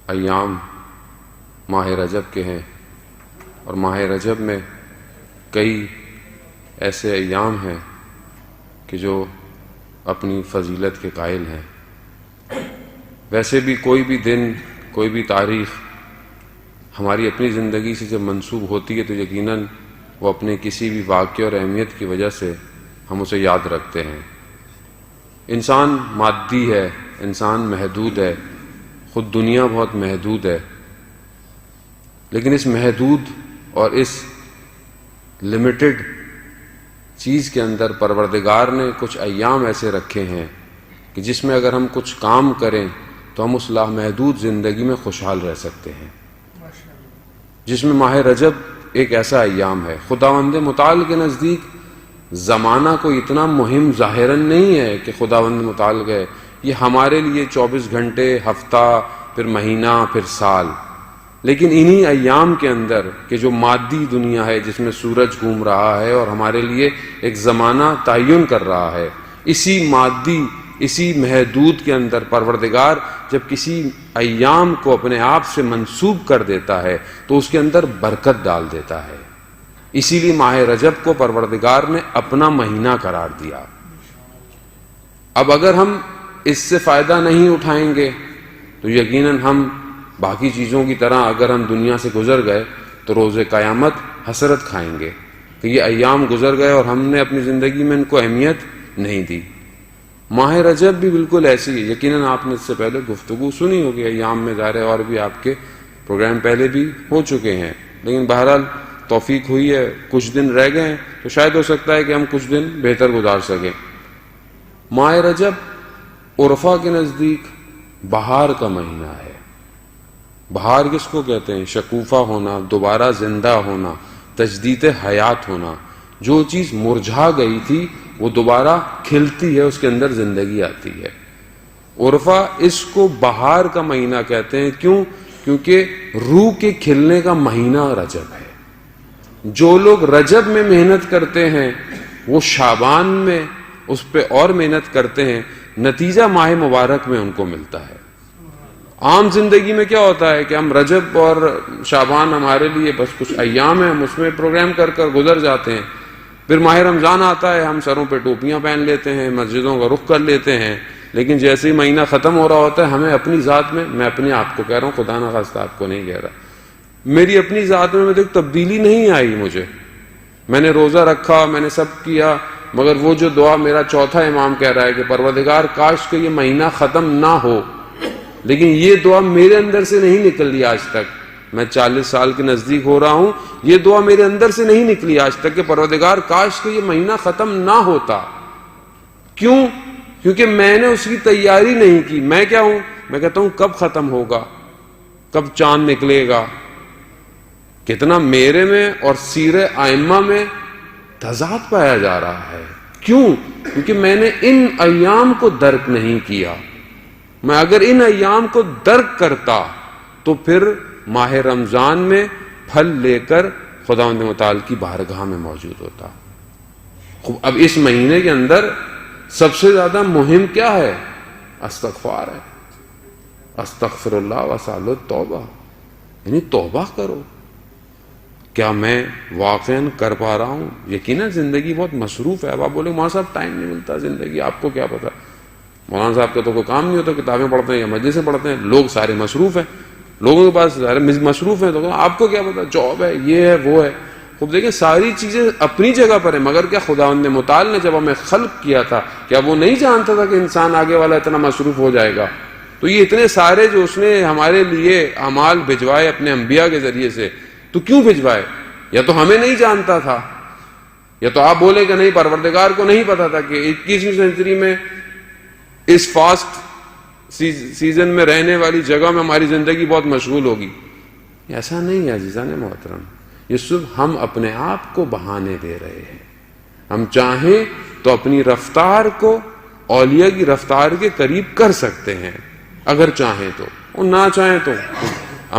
ایام ماہ رجب کے ہیں، اور ماہ رجب میں کئی ایسے ایام ہیں کہ جو اپنی فضیلت کے قائل ہیں۔ ویسے بھی کوئی بھی دن، کوئی بھی تاریخ ہماری اپنی زندگی سے جب منسوب ہوتی ہے تو یقیناً وہ اپنے کسی بھی واقعے اور اہمیت کی وجہ سے ہم اسے یاد رکھتے ہیں۔ انسان مادی ہے، انسان محدود ہے، خود دنیا بہت محدود ہے، لیکن اس محدود اور اس لمیٹڈ چیز کے اندر پروردگار نے کچھ ایام ایسے رکھے ہیں کہ جس میں اگر ہم کچھ کام کریں تو ہم اس لامحدود زندگی میں خوشحال رہ سکتے ہیں، جس میں ماہ رجب ایک ایسا ایام ہے۔ خداوند متعال کے نزدیک زمانہ کوئی اتنا مہم ظاہراً نہیں ہے کہ خداوند متعال گئے، یہ ہمارے لیے 24 گھنٹے، ہفتہ، پھر مہینہ، پھر سال، لیکن انہی ایام کے اندر کہ جو مادی دنیا ہے جس میں سورج گھوم رہا ہے اور ہمارے لیے ایک زمانہ تعین کر رہا ہے، اسی مادی، اسی محدود کے اندر پروردگار جب کسی ایام کو اپنے آپ سے منسوب کر دیتا ہے تو اس کے اندر برکت ڈال دیتا ہے۔ اسی لیے ماہ رجب کو پروردگار نے اپنا مہینہ قرار دیا۔ اب اگر ہم اس سے فائدہ نہیں اٹھائیں گے تو یقیناً ہم باقی چیزوں کی طرح اگر ہم دنیا سے گزر گئے تو روز قیامت حسرت کھائیں گے کہ یہ ایام گزر گئے اور ہم نے اپنی زندگی میں ان کو اہمیت نہیں دی۔ ماہ رجب بھی بالکل ایسی ہے، یقیناً آپ نے اس سے پہلے گفتگو سنی ہوگی ایام میں، ظاہر ہے اور بھی آپ کے پروگرام پہلے بھی ہو چکے ہیں، لیکن بہرحال توفیق ہوئی ہے، کچھ دن رہ گئے ہیں تو شاید ہو سکتا ہے کہ ہم کچھ دن بہتر گزار سکیں۔ ماہ رجب عرفا کے نزدیک بہار کا مہینہ ہے۔ بہار کس کو کہتے ہیں؟ شکوفہ ہونا، دوبارہ زندہ ہونا، تجدید حیات ہونا۔ جو چیز مرجھا گئی تھی وہ دوبارہ کھلتی ہے، اس کے اندر زندگی آتی ہے۔ عرفہ اس کو بہار کا مہینہ کہتے ہیں۔ کیوں؟ کیونکہ روح کے کھلنے کا مہینہ رجب ہے۔ جو لوگ رجب میں محنت کرتے ہیں وہ شعبان میں اس پہ اور محنت کرتے ہیں، نتیجہ ماہ مبارک میں ان کو ملتا ہے۔ عام زندگی میں کیا ہوتا ہے کہ ہم رجب اور شعبان ہمارے لیے بس کچھ ایام ہیں، ہم اس میں پروگرام کر کر گزر جاتے ہیں۔ پھر ماہ رمضان آتا ہے، ہم سروں پہ ٹوپیاں پہن لیتے ہیں، مسجدوں کا رخ کر لیتے ہیں، لیکن جیسے ہی مہینہ ختم ہو رہا ہوتا ہے ہمیں اپنی ذات میں اپنے آپ کو کہہ رہا ہوں، خدا نہ خواستہ آپ کو نہیں کہہ رہا، میری اپنی ذات میں دیکھ تبدیلی نہیں آئی مجھے۔ میں نے روزہ رکھا، میں نے سب کیا، مگر وہ جو دعا میرا چوتھا امام کہہ رہا ہے کہ پروردگار کاش کہ یہ مہینہ ختم نہ ہو، لیکن یہ دعا میرے اندر سے نہیں نکلی آج تک۔ میں 40 سال کے نزدیک ہو رہا ہوں، یہ دعا میرے اندر سے نہیں نکلی آج تک کہ پروردگار کاش کہ یہ مہینہ ختم نہ ہوتا۔ کیوں؟ کیونکہ میں نے اس کی تیاری نہیں کی۔ میں کیا ہوں؟ میں کہتا ہوں کب ختم ہوگا، کب چاند نکلے گا۔ کتنا میرے میں اور سیر ائمہ میں تضاد پایا جا رہا ہے۔ کیوں؟ کیونکہ میں نے ان ایام کو درک نہیں کیا۔ میں اگر ان ایام کو درک کرتا تو پھر ماہ رمضان میں پھل لے کر خداوند متعال کی بارگاہ میں موجود ہوتا۔ اب اس مہینے کے اندر سب سے زیادہ مہم کیا ہے؟ استغفار ہے۔ استغفر اللہ واسأل التوبہ، یعنی توبہ کرو۔ کیا میں واقعاً کر پا رہا ہوں؟ یقیناً زندگی بہت مصروف ہے۔ اب آپ بولے مولانا صاحب ٹائم نہیں ملتا زندگی، آپ کو کیا پتا؟ مولانا صاحب کا تو کوئی کام نہیں ہوتا، کتابیں پڑھتے ہیں یا مجلسیں پڑھتے ہیں، لوگ سارے مصروف ہیں، لوگوں کے پاس سارے مصروف ہیں، تو آپ کو کیا پتا؟ جاب ہے، یہ ہے، وہ ہے۔ خوب دیکھیں ساری چیزیں اپنی جگہ پر ہیں، مگر کیا خداوند متعال نے جب ہمیں خلق کیا تھا کیا وہ نہیں جانتا تھا کہ انسان آگے والا اتنا مصروف ہو جائے گا؟ تو یہ اتنے سارے جو اس نے ہمارے لیے اعمال بھجوائے اپنے انبیاء کے ذریعے سے، تو کیوں بھجوائے؟ یا تو ہمیں نہیں جانتا تھا، یا تو آپ بولے کہ نہیں پروردگار کو نہیں پتا تھا کہ 21ویں سینچری میں اس فاسٹ سیزن میں رہنے والی جگہ میں ہماری زندگی بہت مشغول ہوگی۔ ایسا نہیں ہے عزیزان محترم، یہ صرف ہم اپنے آپ کو بہانے دے رہے ہیں۔ ہم چاہیں تو اپنی رفتار کو اولیاء کی رفتار کے قریب کر سکتے ہیں اگر چاہیں تو، اور نہ چاہیں تو